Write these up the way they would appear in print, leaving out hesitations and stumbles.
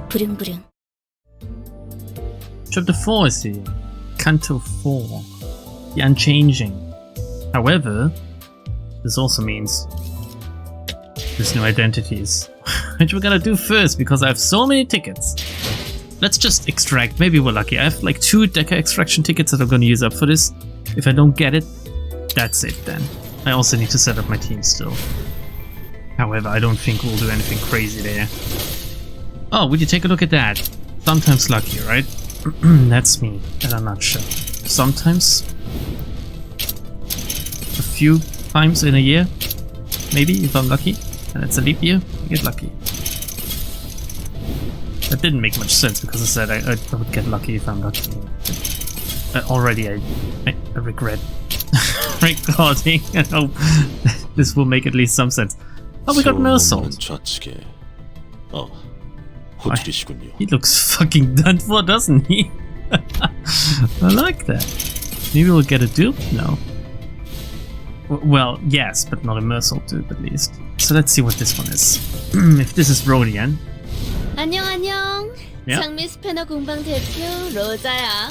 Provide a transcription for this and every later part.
부릉부릉. Chapter 4 is here. Canto 4. The Unchanging. However, this also means there's no identities. Which we're gonna do first because I have so many tickets. Let's just extract. Maybe we're lucky. I have like 2 Deca extraction tickets that I'm gonna use up for this. If I don't get it, that's it then. I also need to set up my team still. However, I don't think we'll do anything crazy there. Oh, would you take a look at that? Sometimes lucky, right? That's me in a nutshell. Sometimes, a few times in a year, maybe if I'm lucky, and it's a leap year, I get lucky. That didn't make much sense because I said I would get lucky if I'm lucky. Already I regret recording. I hope this will make at least some sense. Oh, we got Mersault. He looks fucking done for, doesn't he? I like that. Maybe we'll get a dupe? No. Well, yes, but not a Mersault dupe at least. So let's see what this one is. If this is Rodian. 안녕 안녕. Yeah. 장미 스패너 공방 대표 로자야.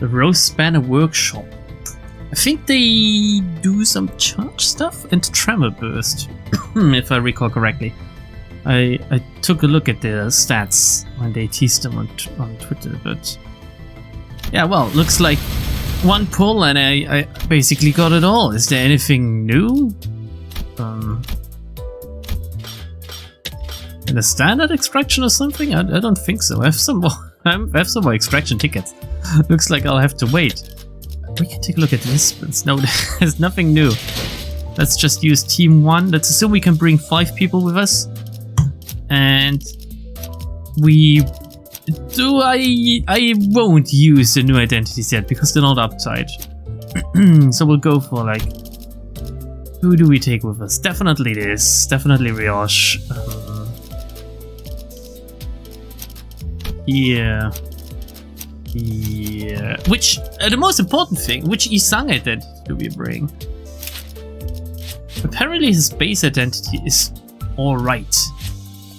The Rose Spanner Workshop. I think they do some charge stuff and Tremor Burst, if I recall correctly. I took a look at their stats when they teased them on Twitter, but yeah, well, looks like one pull and I basically got it all. Is there anything new? In a standard extraction or something? I don't think so. I have some more extraction tickets. Looks like I'll have to wait. We can take a look at this. No, there's nothing new. Let's just use Team 1. Let's assume we can bring 5 people with us. And I won't use the new identities yet because they're not uptight. So we'll go for like, who do we take with us? Definitely this. Definitely Rioche. Yeah. Which, the most important thing, which Isang identity do we bring? Apparently his base identity is alright.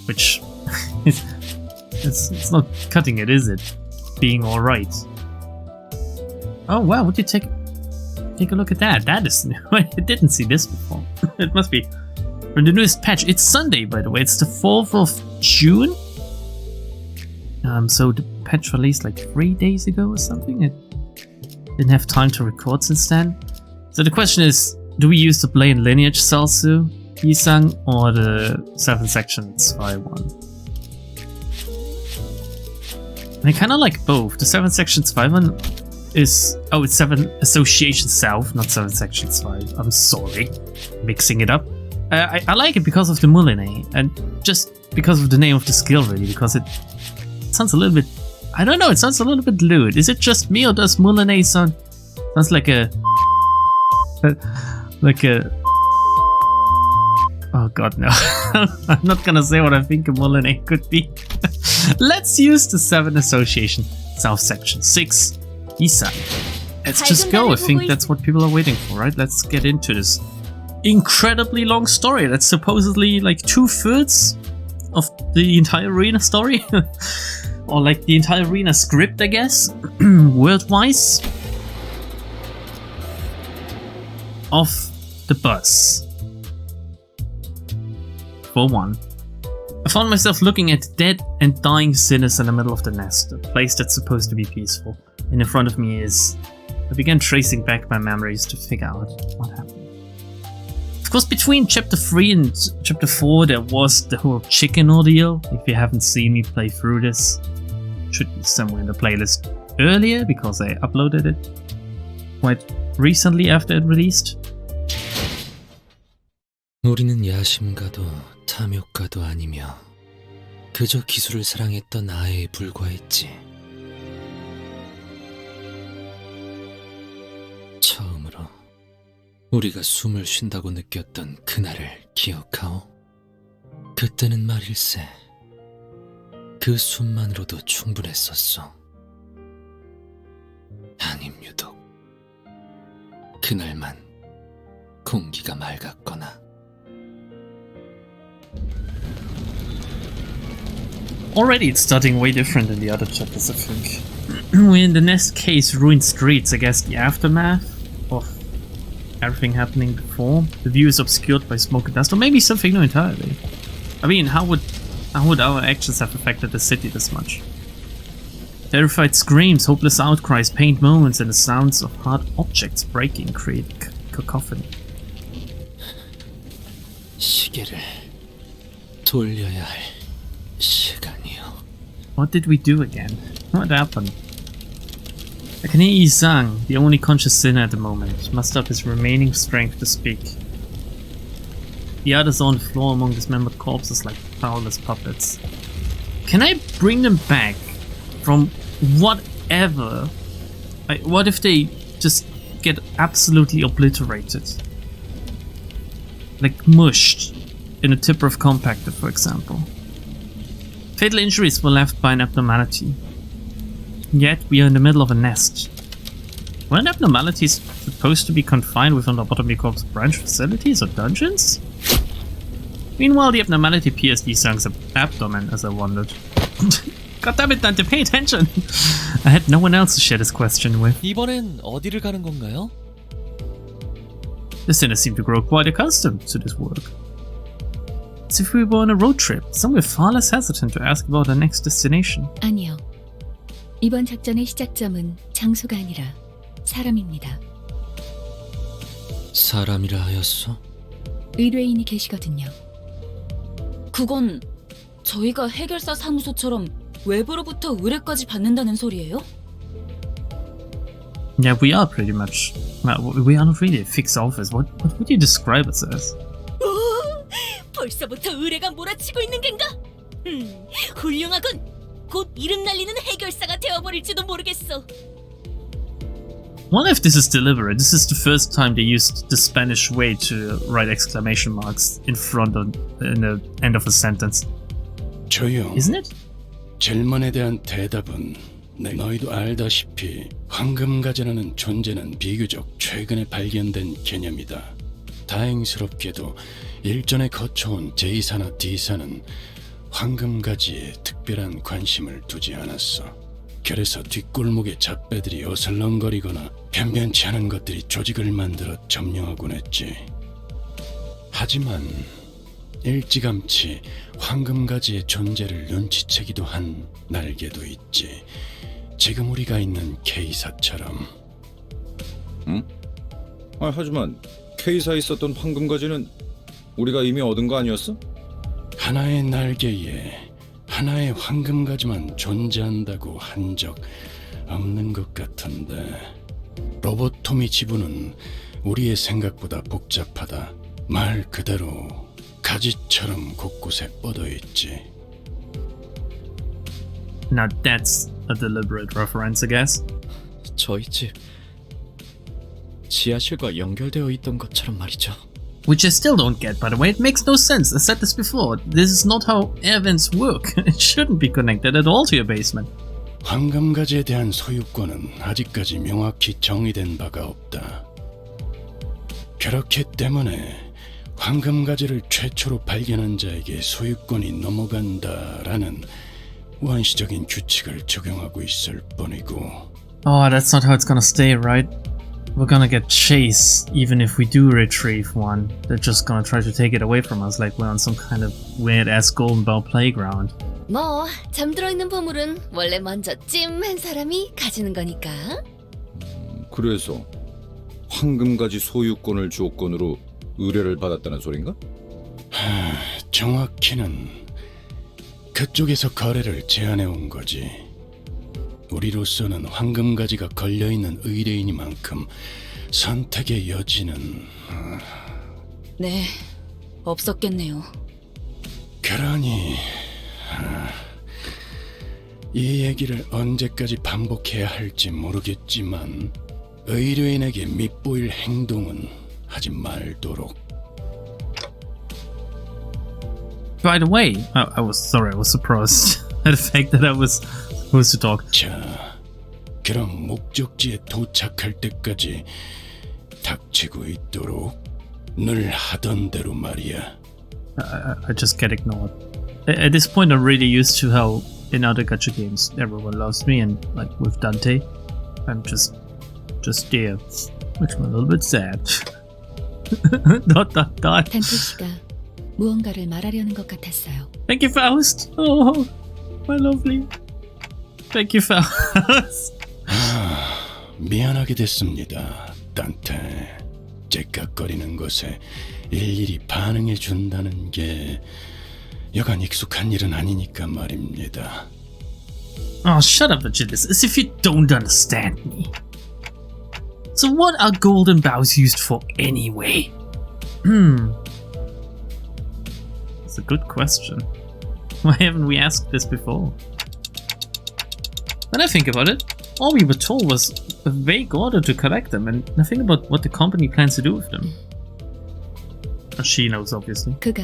Which, it's not cutting it, is it? Being alright. Oh wow, would you take a look at that? That is new. I didn't see this before. It must be from the newest patch. It's Sunday, by the way. It's the 4th of June. So the patch released like 3 days ago or something. I didn't have time to record since then. So the question is, do we use the Blade Lineage Salsu, Isang, or the 7 sections 5 one? And I kind of like both. The 7 sections 5 one is... Oh, it's 7 Association South, not 7 sections 5. I'm sorry. Mixing it up. I like it because of the Moulinet, and just because of the name of the skill, really, because it sounds a little bit... I don't know, it sounds a little bit lewd. Is it just me, or does Moulinet sound... Sounds like a... like a... Oh god, no. I'm not gonna say what I think a Moulinet could be. Let's use the 7 Association South Section 6 Isang. Let's just go. I think that's what people are waiting for, right? Let's get into this incredibly long story. That's supposedly like 2/3 of the entire arena story. Or like the entire arena script, I guess. Word-wise. Off the bus. For one. I found myself looking at dead and dying sinners in the middle of the nest, a place that's supposed to be peaceful. And in front of me is... I began tracing back my memories to figure out what happened. Of course, between Chapter 3 and Chapter 4 there was the whole chicken ordeal. If you haven't seen me play through this, it should be somewhere in the playlist earlier, because I uploaded it quite recently after it released. 우리는 야심가도 탐욕가도 아니며 그저 기술을 사랑했던 아이에 불과했지. 처음으로 우리가 숨을 쉰다고 느꼈던 그날을 기억하오? 그때는 말일세 그 숨만으로도 충분했었어. 아님 유독 그날만 공기가 맑았거나. Already it's starting way different in the other chapters, I think. We're in the next case, ruined streets, I guess the aftermath of everything happening before. The view is obscured by smoke and dust, or maybe something new entirely. I mean, how would our actions have affected the city this much? Terrified screams, hopeless outcries, pained moans, and the sounds of hard objects breaking create cacophony. 시계를 돌려야 할 시간이요. What did we do again? What happened? I can hear Yi-sang, the only conscious sinner at the moment, muster up his remaining strength to speak. The others are on the floor among dismembered corpses like powerless puppets. Can I bring them back from whatever? What if they just get absolutely obliterated? Like mushed in a tipper of compactor, for example. Fatal injuries were left by an abnormality. Yet we are in the middle of a nest. Weren't abnormalities supposed to be confined within the Bottomley Corp's branch facilities or dungeons? Meanwhile, the abnormality pierced Yi-sang's abdomen as I wondered. God damn it, Dante, pay attention! I had no one else to share this question with. 이번엔 어디를 가는 건가요? The sinner seemed to grow quite accustomed to this work. As if we were on a road trip, somewhere far less hesitant to ask about our next destination. 아니요. 이번 작전의 시작점은 장소가 아니라 사람입니다. 사람이라 하였소? 의뢰인이 계시거든요. 그건 저희가 해결사 사무소처럼 외부로부터 의뢰까지 받는다는 소리예요? Yeah, we are pretty much. Well, we are not really a fixed office. What would you describe us as? 벌써부터 의뢰가 몰아치고 있는 겐가? 훌륭하군. 곧 이름 날리는 해결사가 되어버릴지도 모르겠어. Wonder if this is deliberate. This is the first time they used the Spanish way to write exclamation marks in front of in the end of a sentence. 조용. Isn't it? 질문에 대한 대답은 너희도 알다시피 황금가지라는 존재는 비교적 최근에 발견된 개념이다. 다행스럽게도 일전에 거쳐온 제2사나 D사는 황금가지에 특별한 관심을 두지 않았어. 그래서 뒷골목의 잡배들이 어슬렁거리거나 변변치 않은 것들이 조직을 만들어 점령하곤 했지. 하지만 일찌감치 황금가지의 존재를 눈치채기도 한 날개도 있지. 지금 우리가 있는 K사처럼. 응? 하지만 K사에 있었던 황금가지는 우리가 이미 얻은 거 아니었어? 하나의 날개에 하나의 황금가지만 존재한다고 한 적 없는 것 같은데. 로보토미 지부는 우리의 생각보다 복잡하다. 말 그대로 가지처럼 곳곳에 뻗어있지. Now that's a deliberate reference, I guess. 저희 집 지하실과 연결되어 있던 것처럼 말이죠. Which I still don't get, by the way. It makes no sense. I said this before. This is not how air vents work. It shouldn't be connected at all to your basement. 황금가지에 대한 소유권은 아직까지 명확히 정의된 바가 없다. 그렇기 때문에 황금가지를 최초로 발견한 자에게 소유권이 넘어간다라는 원시적인 규칙을 적용하고 있을 뿐이고. Oh, that's not how it's gonna stay, right? We're gonna get chased even if we do retrieve one. They're just gonna try to take it away from us like we're on some kind of weird-ass Golden Bell playground. 뭐 잠들어 있는 보물은 원래 먼저 찜한 사람이 가지는 거니까. 그래서 황금가지 소유권을 조건으로 의뢰를 받았다는 소린가? 정확히는 그쪽에서 거래를 제안해 온 거지. 우리로서는 황금가지가 걸려있는 의뢰인이만큼 선택의 여지는... 네, 없었겠네요. 그러니... 이 얘기를 언제까지 반복해야 할지 모르겠지만 의뢰인에게 밉보일 행동은 하지 말도록. By the way, I was surprised at the fact that I was supposed to talk. 자, 그럼 목적지에 도착할 때까지 닥치고 있도록 늘 하던 대로 말이야. I just get ignored. At this point, I'm really used to how in other gacha games everyone loves me, and like with Dante, I'm just there, which I'm a little bit sad. dot. 단테 씨가 무언가를 말하려는 것 같았어요. Thank you, Faust. Oh, my lovely. Thank you, Faust. 미안하게 됐습니다, 단테. 째깍거리는 것에 일일이 반응해 준다는 게 여간 익숙한 일은 아니니까 말입니다. Oh, shut up, Agilis, as if you don't understand me. So what are golden bows used for anyway? That's a good question. Why haven't we asked this before? When I think about it, all we were told was a vague order to collect them and nothing about what the company plans to do with them. She knows, obviously. 그가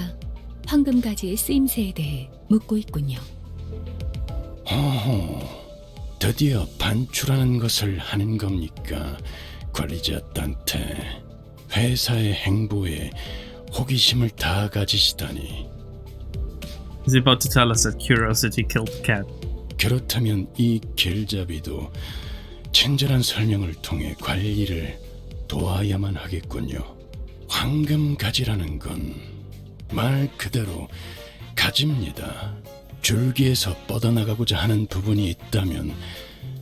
황금 가지의 쓰임새에 대해 묻고 있군요. 드디어 반출하는 것을 하는 겁니까? 관리자 단테. 회사의 행보에 호기심을 다 가지시다니. He's about to tell us that curiosity killed the cat. 그렇다면 이 길잡이도 친절한 설명을 통해 관리를 도와야만 하겠군요. 황금 가지라는 건 말 그대로 가지입니다. 줄기에서 뻗어나가고자 하는 부분이 있다면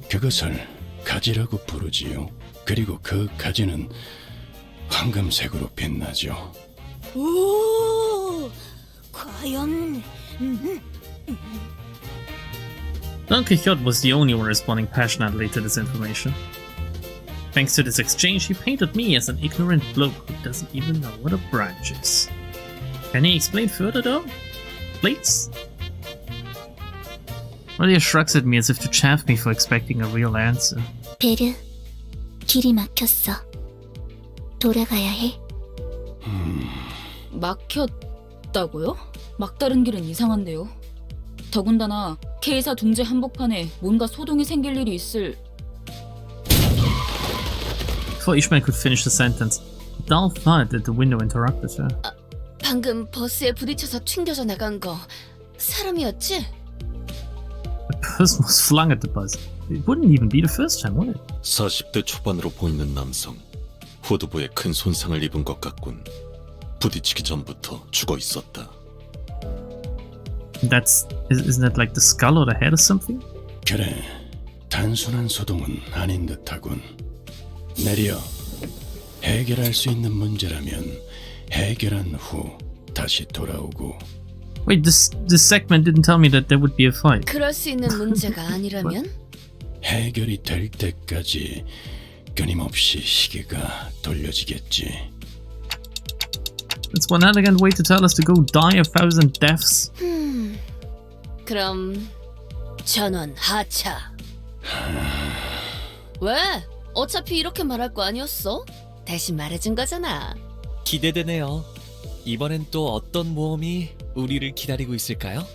그것을 가지라고 부르지요. 그리고 그 가지는 황금색으로 빛나죠. 오, 과연 Don Quixote was the only one responding passionately to this information. Thanks to this exchange, he painted me as an ignorant bloke who doesn't even know what a branch is. Can he explain further though? Please? Maria shrugs at me as if to chaff me for expecting a real answer. 베르, 길이 막혔어. 돌아가야 해. 막혔다고요? 막다른 길은 이상한데요. 더군다나 K사 둥지 한복판에 뭔가 소동이 생길 일이 있을. Before Ishmael could finish the sentence, a dull thud at the window interrupted her. 방금 버스에 부딪혀서 튕겨져 나간 거 사람이었지? A person was flung at the bus. It wouldn't even be the first time, would it? 40대 초반으로 보이는 남성. 후두부에 큰 손상을 입은 것 같군. 부딪히기 전부터 죽어 있었다. Isn't that like the skull or the head or something? 그래, 단순한 소동은 아닌 듯하군. 내려 해결할 수 있는 문제라면 해결한 후 다시 돌아오고. Wait, this segment didn't tell me that there would be a fight. 그럴 수 있는 문제가 아니라면? 해결이 될 때까지 끊임없이 시계가 돌려지겠지. That's one elegant way to tell us to go die 1,000 deaths. 그럼 전원 하차. 왜? 어차피 이렇게 말할 거 아니었어? 대신 말해준 거잖아. 기대되네요. 이번엔 또 어떤 모험이 우리를 기다리고 있을까요?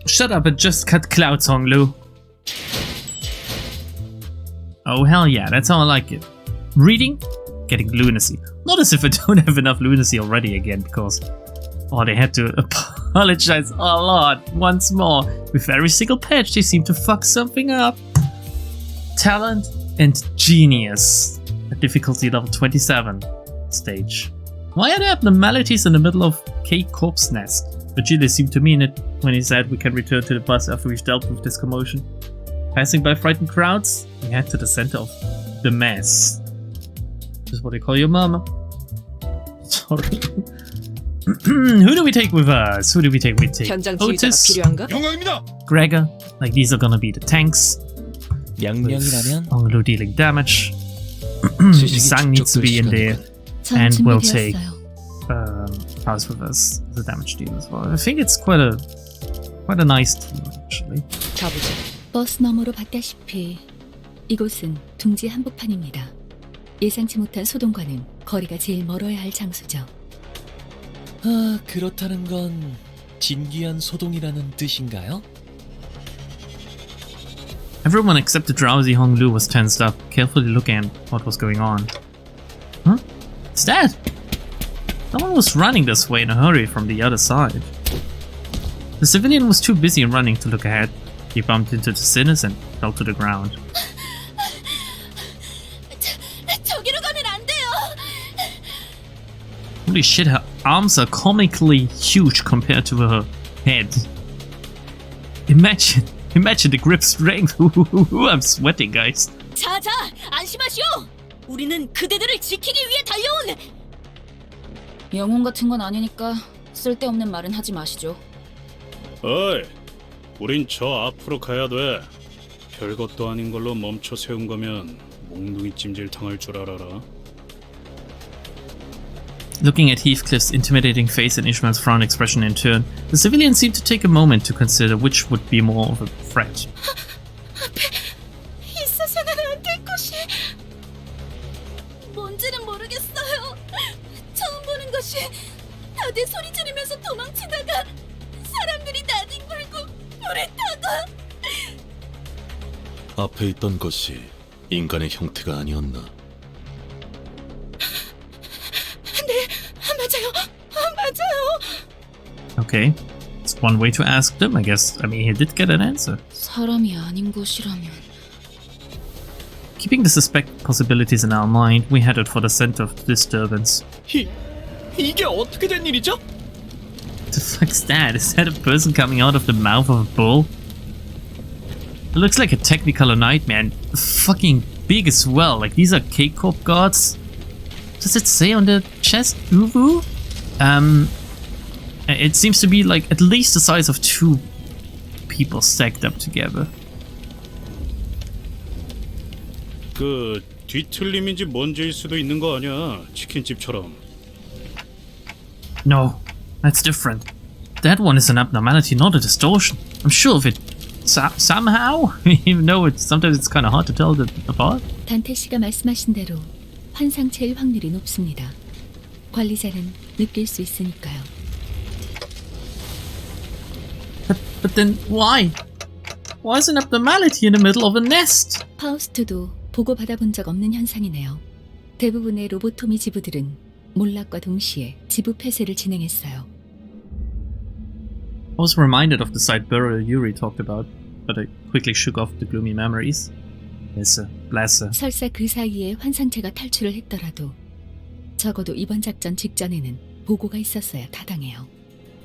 Shut up and just cut clouds, Honglu. Oh hell yeah, that's how I like it. Reading? Getting lunacy. Not as if I don't have enough lunacy already again, because they had to apologize a lot once more. With every single patch, they seem to fuck something up. Talent and genius. At difficulty level 27 stage. Why are there abnormalities in the middle of K Corp's nest? Virgilia seemed to mean it when he said we can return to the bus after we've dealt with this commotion. Passing by frightened crowds, we head to the center of the mess. This is what they call your mama. Sorry. Who do we take with us? We take 현장주의자가 Otis, 필요한가? Gregor. Like these are gonna be the tanks. 명령이라면 Honglu dealing damage. 지식이 Sang needs to be in there. 전 And we'll take 준비되었어요. House with us as a damage deal as well. I think it's quite a nice team actually. 가보자. 버스 너머로 봤다시피 이곳은 둥지 한복판입니다. 예상치 못한 소동과는 거리가 제일 멀어야 할 장소죠. 아, 그렇다는 건 진기한 소동이라는 뜻인가요? Everyone except the drowsy Honglu was tensed up, carefully looking at what was going on. Huh? What's that? Someone was running this way in a hurry from the other side. The civilian was too busy running to look ahead. He bumped into the sinners and fell to the ground. 저기로 가면 안 돼요. Holy shit, her arms are comically huge compared to her head. Imagine the grip strength. I'm sweating, guys. 자자, 안심하시오. 우리는 그대들을 지키기 위해 달려온. 영웅 같은 건 아니니까 쓸데없는 말은 하지 마시죠. 어이, 우린 저 앞으로 가야 돼. 별것도 아닌 걸로 멈춰 세운 거면 몽둥이 찜질 당할 줄 알아라. Looking at Heathcliff's intimidating face and Ishmael's frown expression in turn, the civilian seemed to take a moment to consider which would be more of a threat. 있어서는 안 될 것이. 뭔지는 모르겠어요. 처음 보는 것이 다들 소리 지르면서 도망치다가 사람들이 나뒹 불고 불에 타고. 앞에 있던 것이 인간의 형태가 아니었나? 맞아요. Okay, it's one way to ask them, I guess. I mean, he did get an answer. 사람이 아닌 것이라면 Keeping the suspect possibilities in our mind, we headed for the center of the disturbance. 이게 어떻게 된 일이죠? What the fuck's that? Is that a person coming out of the mouth of a bull? It looks like a Technicolor nightmare and fucking big as well. Like, these are K-Corp gods. Does it say on the chest? Uvu? It seems to be like at least the size of 2 people stacked up together. 그 뒤틀림인지 뭔지일 수도 있는 거 아니야? 치킨집처럼. No, that's different. That one is an abnormality, not a distortion. I'm sure of it. Somehow, even though sometimes it's kind of hard to tell them apart. 단테 씨가 말씀하신 대로 환상체일 확률이 높습니다. 관리자는 느낄 수 있으니까요. But then why? Why is an abnormality in the middle of a nest? 파우스트도 보고 받아본 적 없는 현상이네요. 대부분의 로보토미 지부들은 몰락과 동시에 지부 폐쇄를 진행했어요. I was reminded of the site burial Yuri talked about, but I quickly shook off the gloomy memories. Yes, bless her. 설사 그 사이에 환상체가 탈출을 했더라도 적어도 이번 작전 직전에는 보고가 있었어야 타당해요.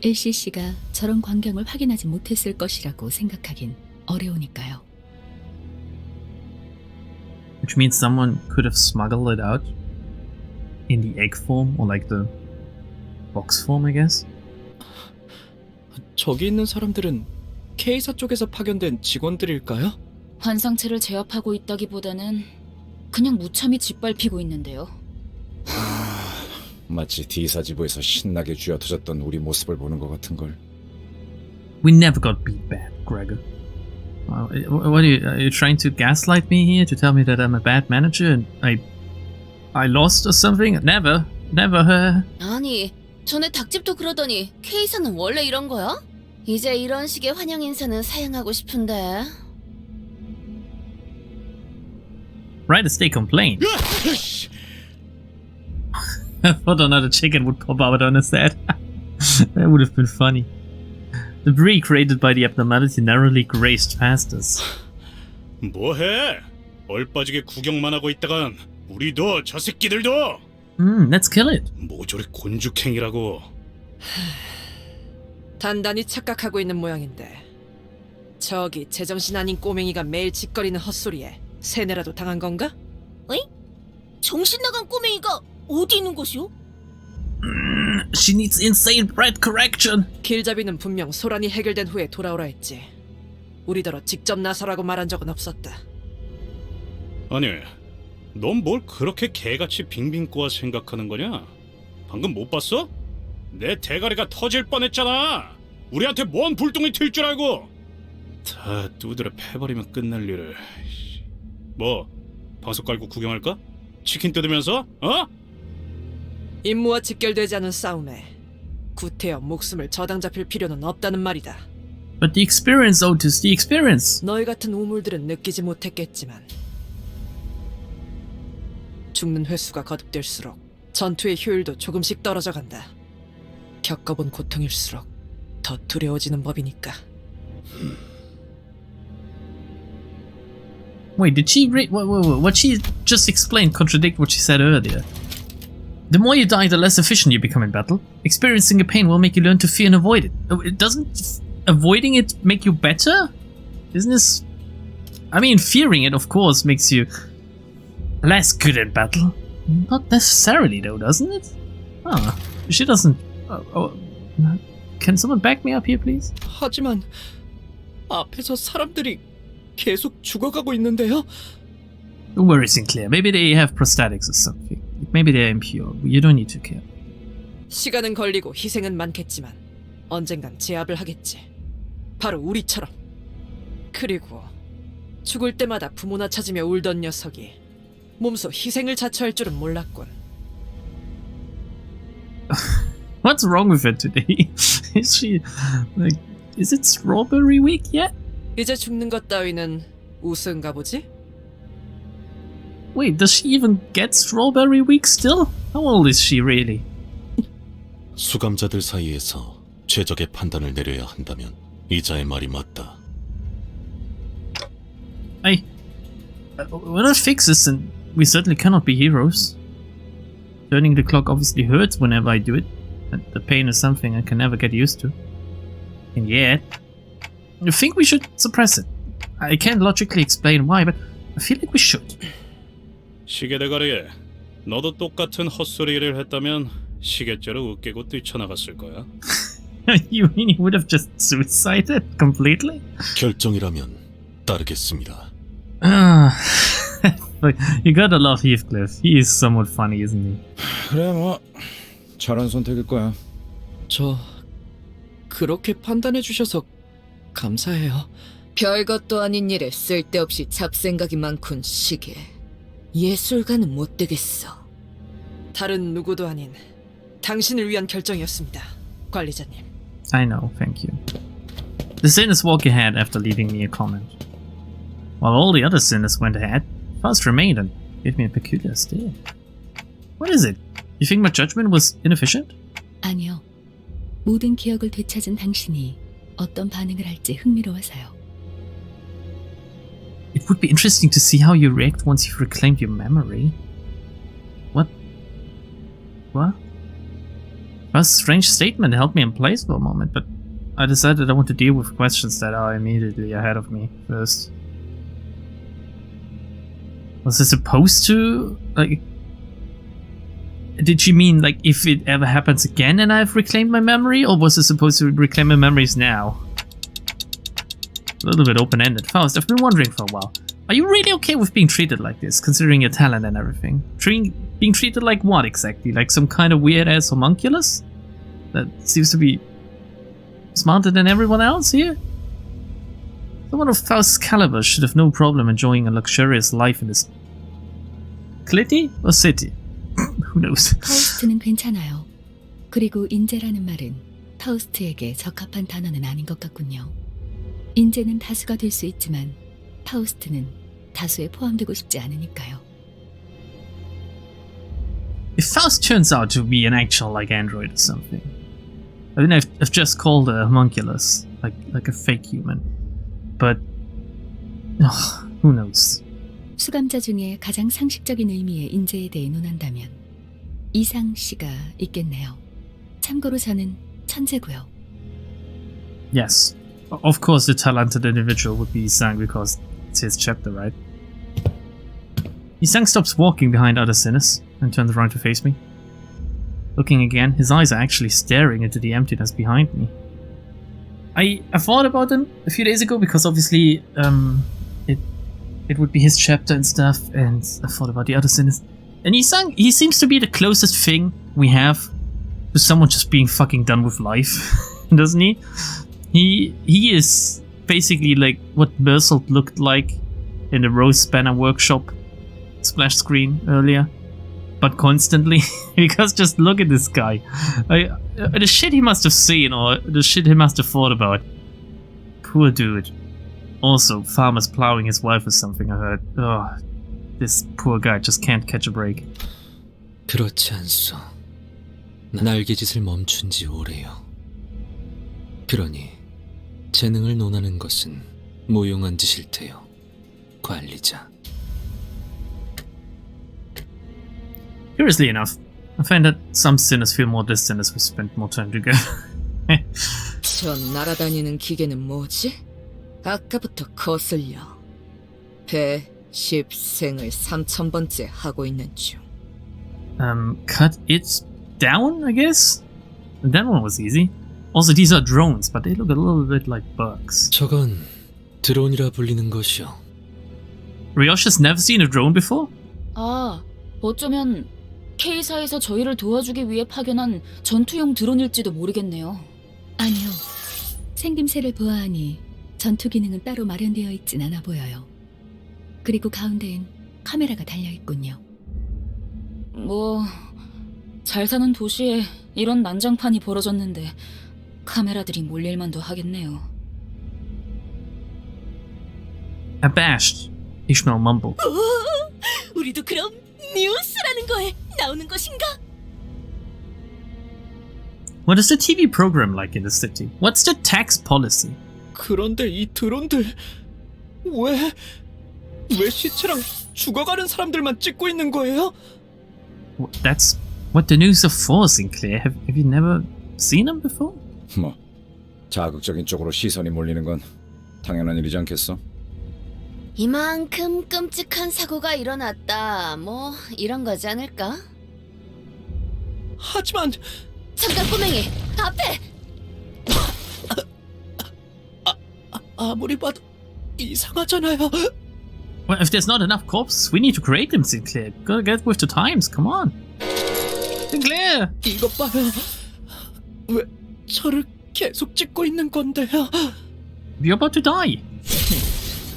LCC가 저런 광경을 확인하지 못했을 것이라고 생각하긴 어려우니까요. Which means someone could have smuggled it out in the egg form or like the box form, I guess. 저기 있는 사람들은 K사 쪽에서 파견된 직원들일까요? 환상체를 제압하고 있다기보다는 그냥 무참히 짓밟히고 있는데요. 마치 D사지부에서 신나게 쥐어터졌던 우리 모습을 보는 것 같은 걸. We never got beat back, Gregor. What are you trying to gaslight me here to tell me that I'm a bad manager and I lost or something? Never. 아니, 전에 닭집도 그러더니 K사는 원래 이런 거야? 이제 이런 식의 환영 인사는 사양하고 싶은데. Right as they complained. I thought another chicken would pop out on his head. That would have been funny. Debris created by the abnormality narrowly grazed past us. 뭐해? 얼빠지게 구경만 하고 있다간 우리도 저 새끼들도 Let's kill it. 모조리 곤죽행이라고. 단단히 착각하고 있는 모양인데 저기 제정신 아닌 꼬맹이가 매일 짓거리는 헛소리에 세뇌라도 당한 건가? 어이? 정신 나간 꼬맹이가 어디 있는 곳이오? She needs insane bread correction. 길잡이는 분명 소란이 해결된 후에 돌아오라 했지. 우리더러 직접 나서라고 말한 적은 없었다. 아니, 넌 뭘 그렇게 개같이 빙빙 꼬아 생각하는 거냐? 방금 못 봤어? 내 대가리가 터질 뻔했잖아. 우리한테 뭔 불똥이 튈 줄 알고. 다 두드려 패버리면 끝날 일을. 뭐, 방석 깔고 구경할까? 치킨 뜯으면서? 어? 임무와 직결되지 않은 싸움에 구태여 목숨을 저당 잡힐 필요는 없다는 말이다. But the experience, Otis, the experience. 너희 같은 우물들은 느끼지 못했겠지만 죽는 횟수가 거듭될수록 전투의 효율도 조금씩 떨어져 간다. 겪어본 고통일수록 더 두려워지는 법이니까. Wait, did she what she just explained contradict what she said earlier? The more you die, the less efficient you become in battle. Experiencing a pain will make you learn to fear and avoid it. It doesn't avoiding it make you better? Isn't this... I mean, fearing it, of course, makes you less good at battle. Not necessarily, though, doesn't it? Ah, she doesn't... Can someone back me up here, please? 하지만 앞에서 사람들이 계속 죽어가고 있는데요. Don't worry, Sinclair. Maybe they have prosthetics or something. Maybe they're impure. You don't need to care. 시간은 걸리고 희생은 많겠지만 언젠간 제압을 하겠지. 바로 우리처럼. 그리고 죽을 때마다 부모나 찾으며 울던 녀석이 몸소 희생을 자처할 줄은 몰랐군. What's wrong with her today? Is she... like... Is it strawberry week yet? 이제 죽는 것 따위는 우스인가 보지? Wait, does she even get strawberry week still? How old is she really? 수감자들 사이에서 최적의 판단을 내려야 한다면 이자의 말이 맞다. We're not fixers and we certainly cannot be heroes. Turning the clock obviously hurts whenever I do it, and the pain is something I can never get used to. And yet, I think we should suppress it. I can't logically explain why, but I feel like we should. 시계대가리, 너도 똑같은 헛소리를 했다면 시계째로 웃기고 뛰쳐나갔을 거야. You mean you would have just suicided completely? 결정이라면 따르겠습니다. Look, you gotta love Heathcliff. He is somewhat funny, isn't he? 그래 뭐 잘한 선택일 거야. 저 그렇게 판단해 주셔서 감사해요. 별것도 아닌 일에 쓸데없이 잡생각이 많군, 시계. 예술가는 못 되겠어. 다른 누구도 아닌 당신을 위한 결정이었습니다, 관리자님. I know, thank you. The sinners walk ahead after leaving me a comment. While all the other sinners went ahead, Faust remained and gave me a peculiar stare. What is it? You think my judgment was inefficient? 아니요. 모든 기억을 되찾은 당신이 어떤 반응을 할지 흥미로워서요. It would be interesting to see how you react once you've reclaimed your memory. What? What? A strange statement held me in place for a moment, but I decided I want to deal with questions that are immediately ahead of me first. Was I supposed to, like... Did she mean, like, if it ever happens again and I've reclaimed my memory? Or was I supposed to reclaim my memories now? A little bit open-ended. Faust, I've been wondering for a while. Are you really okay with being treated like this, considering your talent and everything? Being treated like what exactly? Like some kind of weird-ass homunculus? That seems to be smarter than everyone else here? Someone of Faust's caliber should have no problem enjoying a luxurious life in this... Clitty or city? Who knows? 파우스트는 괜찮아요. 그리고 인재라는 말은 파우스트에게 적합한 단어는 아닌 것 같군요. 인재는 다수가 될 수 있지만 파우스트는 다수에 포함되고 싶지 않으니까요. If Faust turns out to be an actual like android or something, I mean I've just called her a homunculus, like a fake human, but who knows? 수감자 중에 가장 상식적인 의미의 인재에 대해 논한다면 이상 씨가 있겠네요. 참고로 저는 천재고요. Yes, of course the talented individual would be Isang because it's his chapter, right? Isang stops walking behind other sinners and turns around to face me. Looking again, his eyes are actually staring into the emptiness behind me. I thought about him a few days ago because obviously it would be his chapter and stuff, and I thought about the other sinners. And Isang, he seems to be the closest thing we have to someone just being fucking done with life, doesn't he? He is basically like what Bersolt looked like in the Rose Banner Workshop splash screen earlier, but constantly. Because just look at this guy. The shit he must have seen, or the shit he must have thought about. Poor dude. Also, farmers plowing his wife or something, I heard. Oh, this poor guy just can't catch a break. 그렇지 않소. 날개짓을 멈춘 지 오래요. 그러니 재능을 논하는 것은 무용한 짓일 테요, 관리자. Curiously enough, I find that some sinners feel more distant as we spend more time together. 저 날아다니는 기계는 뭐지? 아까부터 거슬려. 110생을 3000번째 하고 있는 중. Cut it down, I guess? That one was easy. Also, these are drones, but they look a little bit like bugs. 저건 드론이라 불리는 것이요. Ryosh has never seen a drone before? 아, 어쩌면 K사에서 저희를 도와주기 위해 파견한 전투용 드론일지도 모르겠네요. 아니요. 생김새를 보아하니 전투 기능은 따로 마련되어 있진 않아 보여요. 그리고 가운데엔 카메라가 달려있군요. 뭐, 잘 사는 도시에 이런 난장판이 벌어졌는데 카메라들이 몰릴만도 하겠네요. Abashed, Ishmael mumbled. 우리도 그럼 뉴스라는 거에 나오는 것인가? What is the TV program like in the city? What's the tax policy? 그런데 이 드론들 왜 시체랑 죽어가는 사람들만 찍고 있는 거예요? That's what the news are for, Sinclair. Have you never seen them before? 뭐 자극적인 쪽으로 시선이 몰리는 건 당연한 일이지 않겠어? 이만큼 끔찍한 사고가 일어났다. 뭐 이런 거지 않을까? 하지만 잠깐 꼬맹이 앞에! 아무리 봐도 이상하잖아요. Well, if there's not enough corpses, we need to create them, Sinclair. Gotta get with the times, come on. Sinclair! 이것 봐요. 왜 저를 계속 찍고 있는 건데요? You're about to die.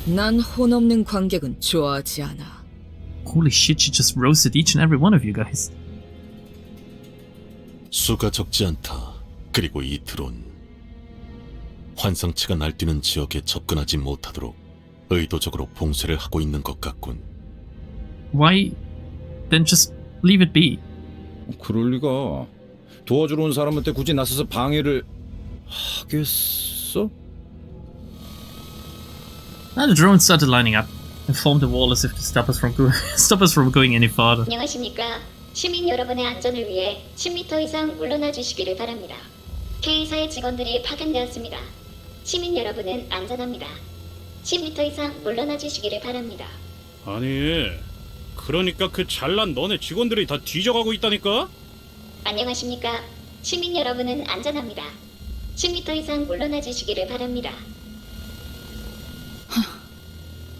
난 혼 없는 관객은 좋아하지 않아. Holy shit, she just roasted each and every one of you guys. 수가 적지 않다. 그리고 이 드론 환상체가 날뛰는 지역에 접근하지 못하도록 의도적으로 봉쇄를 하고 있는 것 같군. Why then just leave it be? 그럴 리가. 도와주러 온 사람한테 굳이 나서서 방해를 하겠어? Now the drones started lining up and formed a wall as if to stop us from going any farther. 안녕하십니까. 시민 여러분의 안전을 위해 10m 이상 물러나 주시기를 바랍니다. K사의 직원들이 파견되었습니다. 시민 여러분은 안전합니다. 10m 이상 물러나 주시기를 바랍니다. 아니, 그러니까 그 잘난 너네 직원들이 다 뒤져가고 있다니까? 안녕하십니까. 시민 여러분은 안전합니다. 10m 이상 물러나 주시기를 바랍니다.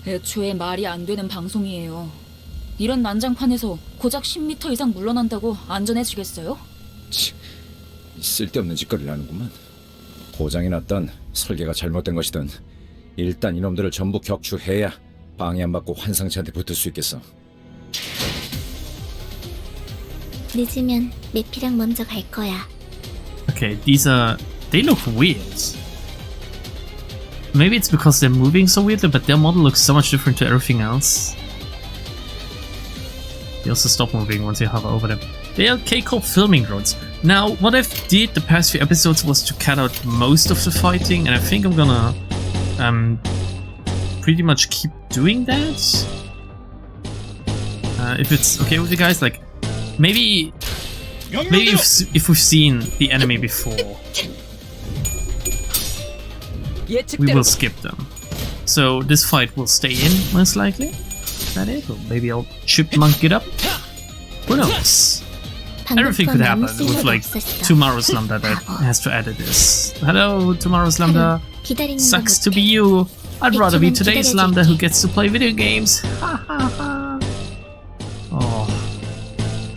애초에 말이 안 되는 방송이에요. 이런 난장판에서 고작 10m 이상 물러난다고 안전해지겠어요? 쓸데없는 짓거리를 하는구만. 고장이 났던 설계가 잘못된 것이든 일단 이놈들을 전부 격추해야 방해 안 받고 환상체한테 붙을 수 있겠어. 늦으면 매피랑 먼저 갈 거야. Okay, they look weird. Maybe it's because they're moving so weirdly, but their model looks so much different to everything else. They also stop moving once you hover over them. They are K-Corp filming drones. Now, what I've did the past few episodes was to cut out most of the fighting, and I think I'm gonna pretty much keep doing that. If it's okay with you guys, like maybe if we've seen the enemy before, we will skip them. So this fight will stay in most likely. Is that it? Or maybe I'll chipmunk it up. Who knows? Everything could happen with like tomorrow's Lambda that has to edit this. Hello, tomorrow's Lambda. Sucks to be you. I'd rather be today's Lambda who gets to play video games. Ha ha ha. Oh,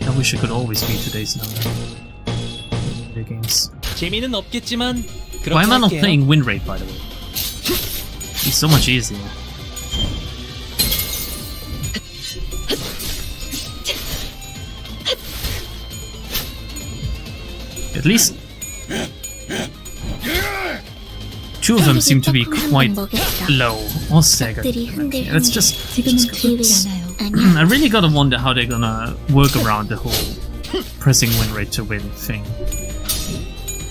I wish I could always be today's Lambda. Video games. 재미는 없겠지만 Why am I not 할게요. playing win rate, by the way? It's so much easier. At least two of them seem to be quite low or staggered. Okay, let's just 지금은 go. 기회지 않아요. I really gotta wonder how they're gonna work around the whole pressing win rate to win thing.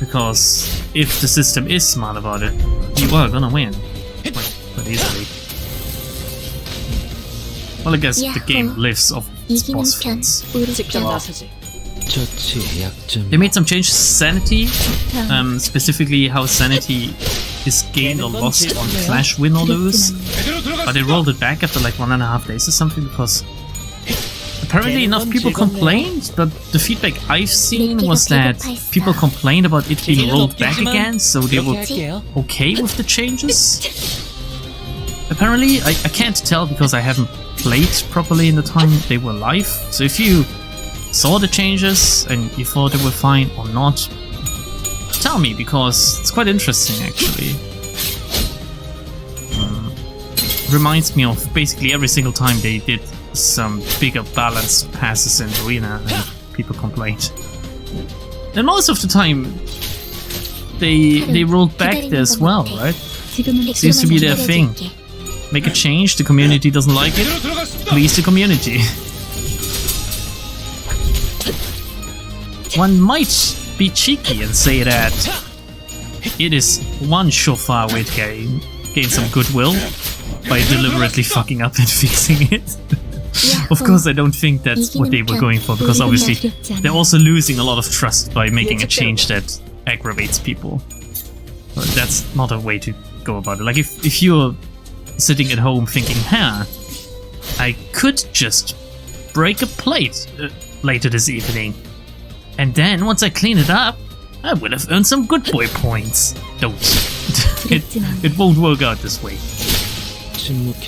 Because if the system is smart about it, you are gonna win quite easily. Well, I guess the game lives off its boss fights. 직접 나서지. They made some changes to sanity, specifically how sanity is gained or lost on Clash win or lose. But they rolled it back after like 1.5 days or something because apparently enough people complained, but the feedback I've seen was that people complained about it being rolled back again, so they were okay with the changes. Apparently, I can't tell because I haven't played properly in the time they were live, so if you saw the changes and you thought they were fine or not, tell me, because it's quite interesting actually. Reminds me of basically every single time they did some bigger balanced passes in Arena and people complained. And most of the time they rolled back there as well, right? Seems to be their thing. Make a change, the community doesn't like it, please the community. One might be cheeky and say that it is one surefire way to gain some goodwill by deliberately fucking up and fixing it. Of course, I don't think that's what they were going for, because obviously they're also losing a lot of trust by making a change that aggravates people. But that's not a way to go about it. Like if you're sitting at home thinking, I could just break a plate later this evening, and then once I clean it up, I will have earned some good boy points. Don't. It won't work out this way.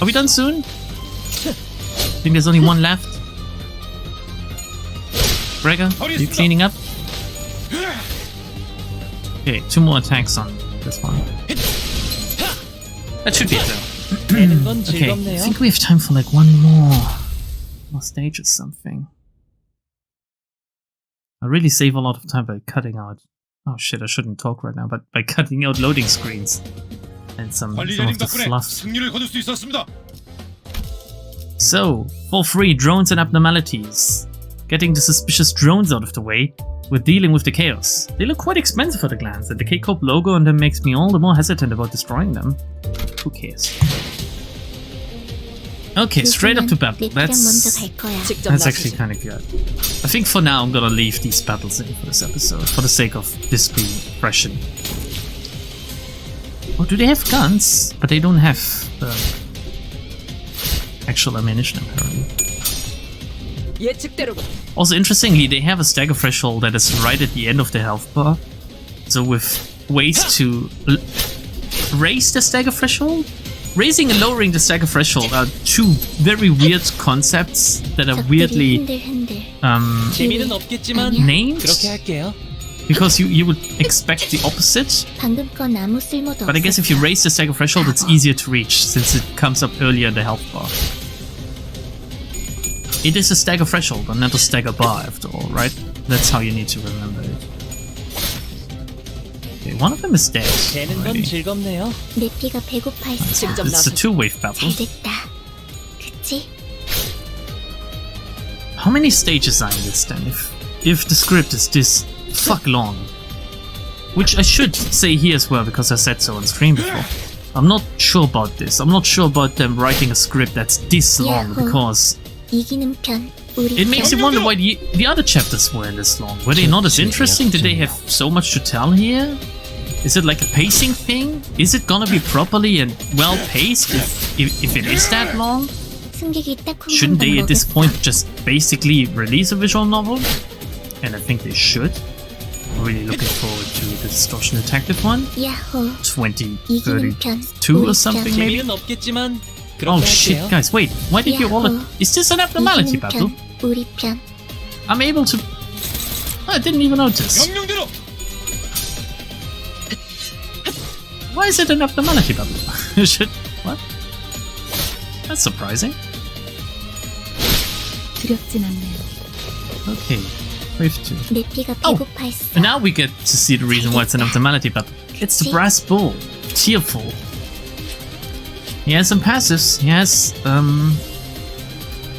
Are we done soon? I think there's only one left. Gregor, are you cleaning up? Okay, 2 more attacks on this one. That should be it though. Okay, I think we have time for like one more stage or something. I really save a lot of time by cutting out... Oh shit, I shouldn't talk right now, but by cutting out loading screens and some of the fluff. So, for free, drones and abnormalities. Getting the suspicious drones out of the way, we're dealing with the chaos. They look quite expensive at a glance, and the K-Corp logo on them makes me all the more hesitant about destroying them. Who cares? Okay, straight up to battle. That's actually kind of good. I think for now I'm gonna leave these battles in for this episode, for the sake of this being fresh. Oh, do they have guns? But they don't have actual ammunition, apparently. Also, interestingly, they have a stagger threshold that is right at the end of the health bar. So with ways to raise the stagger threshold, raising and lowering the stagger threshold are two very weird concepts that are weirdly named, because you would expect the opposite. But I guess if you raise the stagger threshold, it's easier to reach since it comes up earlier in the health bar. It is a stagger threshold and not a stagger bar after all, right? That's how you need to remember it. Okay, one of them is dead already. It's a two-wave battle. How many stages are in this then, if the script is this fuck long? Which I should say here as well, because I said so on stream before. I'm not sure about this. I'm not sure about them writing a script that's this long, because it makes you wonder why the other chapters were this long. Were they not as interesting? Did they have so much to tell here? Is it like a pacing thing? Is it gonna be properly and well paced if it is that long? Shouldn't they at this point just basically release a visual novel? And I think they should. I'm really looking forward to the Distortion Detective one. 2032 or something maybe? Oh shit, guys, wait, why did you all... Is this an abnormality battle? I'm able to... I didn't even notice. Why is it an abnormality battle? Shit, what? That's surprising. Okay, wave 2. Oh, and now we get to see the reason why it's an abnormality battle. It's the Brass Bull, Tearful. He has some passives. He has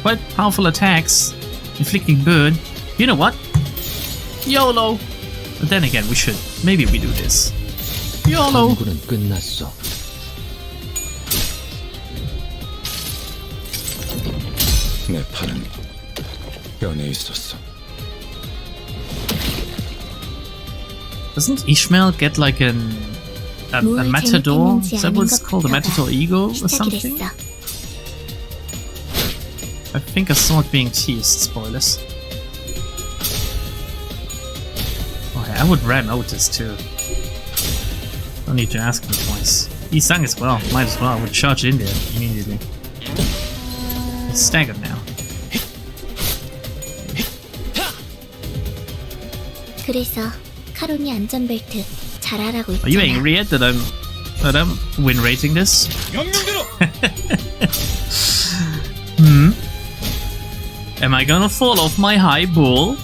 quite powerful attacks, inflicting burn. You know what? YOLO! But then again, we should. Maybe we do this. YOLO! 전구는 끝났어. 내 팔은 변해 있었어. Doesn't Ishmael get like a matador? Is that what it's called? A matador ego or something? I think I saw it being teased. Spoilers. Oh yeah, I would ram out this too. Don't need to ask him twice. He sang as well. Might as well. I would charge it in there immediately. It's staggered now. 그래서 카론이 안전벨트 잘하라고 Are you angry yet that I'm win rating this? Am I gonna fall off my high bull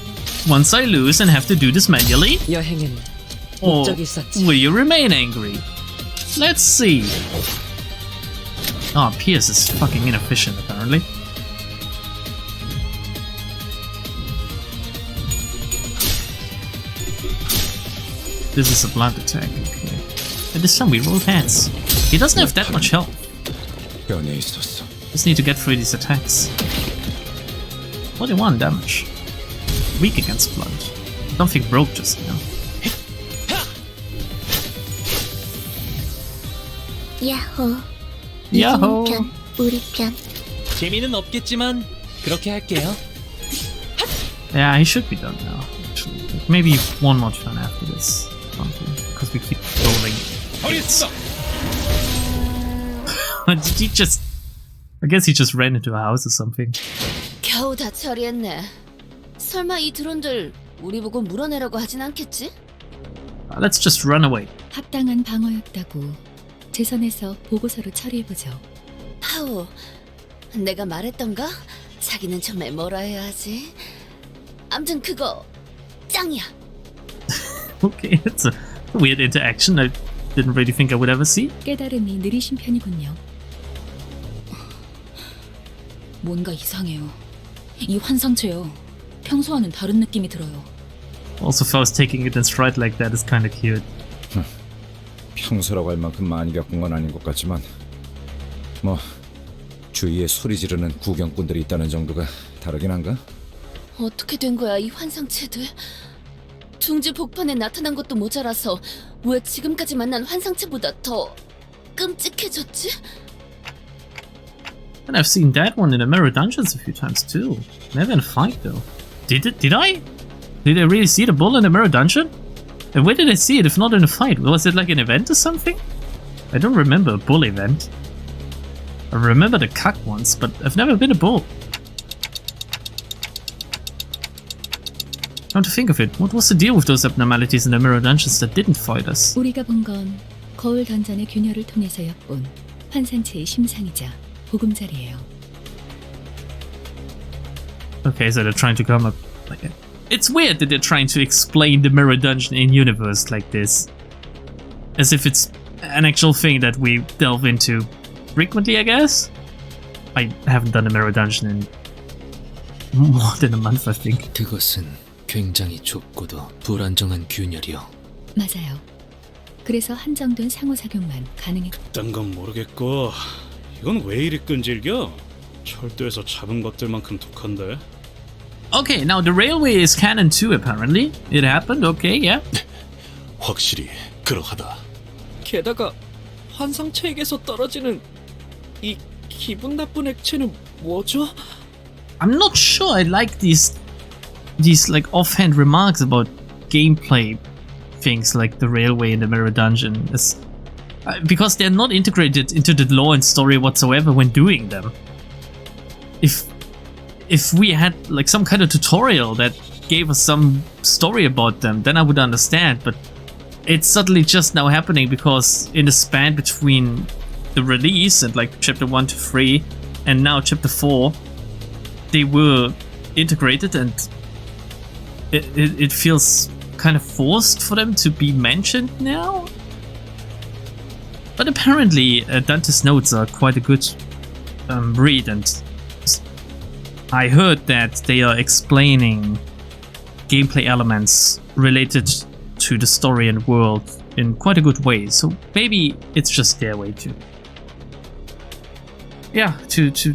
once I lose and have to do this manually? 여행엔 Or 목적이 있었지. will you remain angry? Let's see. Oh, Pierce is fucking inefficient apparently. This is a blunt attack, okay. And this time we roll heads. He doesn't have that much health. 변해 있었어. Just need to get through these attacks. 41 damage. Weak against blunt. Something broke just now. 야호. 야호. 편, 우리 편. 재미는 없겠지만 그렇게 할게요. Yeah, he should be done now. Actually. Maybe one more turn after this. Because we keep rolling. Did he just... I guess he just ran into a house or something. 겨우 다 처리했네. 설마 이 드론들 우리 보고 물어내라고 하진 않겠지? Let's just run away. 합당한 방어였다고 제 선에서 보고서로 처리해보죠. 파우, 내가 말했던가? 자기는 정말 뭐라 해야 하지? 암튼 그거 짱이야. Okay, it's a weird interaction I didn't really think I would ever see. 깨달음이 느리신 편이군요. 뭔가 이상해요. 이 환상체요. 평소와는 다른 느낌이 들어요. Also, Faust taking it in stride like that is kind of cute. 평소라고 할 만큼 많이 겪은 건 아닌 것 같지만 뭐 주위에 소리 지르는 구경꾼들이 있다는 정도가 다르긴 한가? 어떻게 된 거야 이 환상체들? 둥지 복판에 나타난 것도 모자라서 왜 지금까지 만난 환상체보다 더 끔찍해졌지? And I've seen that one in the mirror dungeons a few times too. Never in a fight though. Did I? Did I really see the bull in the mirror dungeon? And where did I see it if not in a fight? Was it like an event or something? I don't remember a bull event. I remember the cuck ones, but I've never been a bull. Come to think of it, what was the deal with those abnormalities in the mirror dungeons that didn't fight us? 우리가 본 건 거울 던전의 균열을 통해서 엿본 환상체의 심상이자 보금자리예요. Okay, so they're trying to come up like it. It's weird that they're trying to explain the mirror dungeon in universe like this. As if it's an actual thing that we delve into frequently, I guess? I haven't done a mirror dungeon in more than a month, I think. 그것은 굉장히 좁고도 불안정한 균열이요. 맞아요. 그래서 한정된 상호작용만 가능했고. 그딴 건 모르겠고 이건 왜 이리 끈질겨? 철도에서 잡은 것들만큼 독한데. Okay, now the railway is canon too, apparently. It happened, okay, yeah. 확실히 그러하다. 게다가 환상체에게서 떨어지는 이 기분 나쁜 액체는 뭐죠? I'm not sure I like these like offhand remarks about gameplay things like the railway and the mirror dungeon, because they're not integrated into the lore and story whatsoever when doing them. If we had like some kind of tutorial that gave us some story about them, then I would understand, but it's suddenly just now happening because in the span between the release and like chapter 1 to 3 and now chapter 4 they were integrated, and it feels kind of forced for them to be mentioned now. But apparently Dante's notes are quite a good read, and I heard that they are explaining gameplay elements related to the story and world in quite a good way, so maybe it's just their way to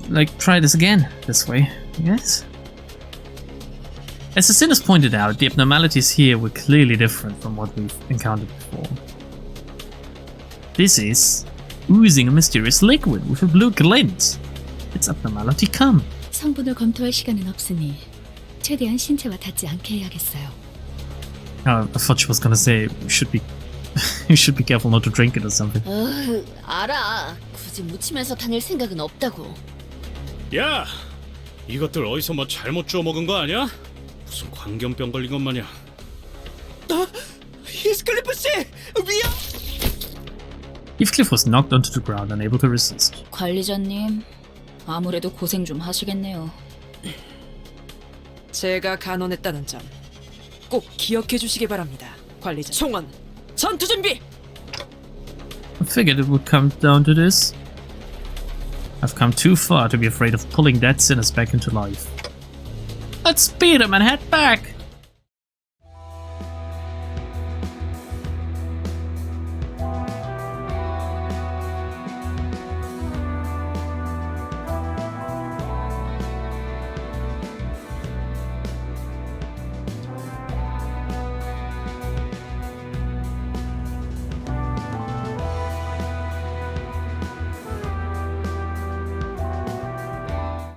like try this again this way, yes. As the Sinners pointed out, the abnormalities here were clearly different from what we've encountered before. This is oozing a mysterious liquid with a blue glint. It's abnormality come. 성분을 검토할 시간은 없으니 최대한 신체와 닿지 않게 해야겠어요. I thought she was gonna say you should be careful not to drink it or something. 알아. 굳이 묻히면서 다닐 생각은 없다고. 야, 이것들 어디서 뭐 잘못 주워 먹은 거 아니야? 무슨 광견병 걸린 것 마냥. 히스클리프 씨! 위험! Heathcliff was knocked onto the ground, unable to resist. 관리자님, 아무래도 고생 좀 하시겠네요. 제가 간언했다는 점 꼭 기억해 주시기 바랍니다. 관리자 총원, 전투 준비! I figured it would come down to this. I've come too far to be afraid of pulling dead sinners back into life. Let's beat him and head back!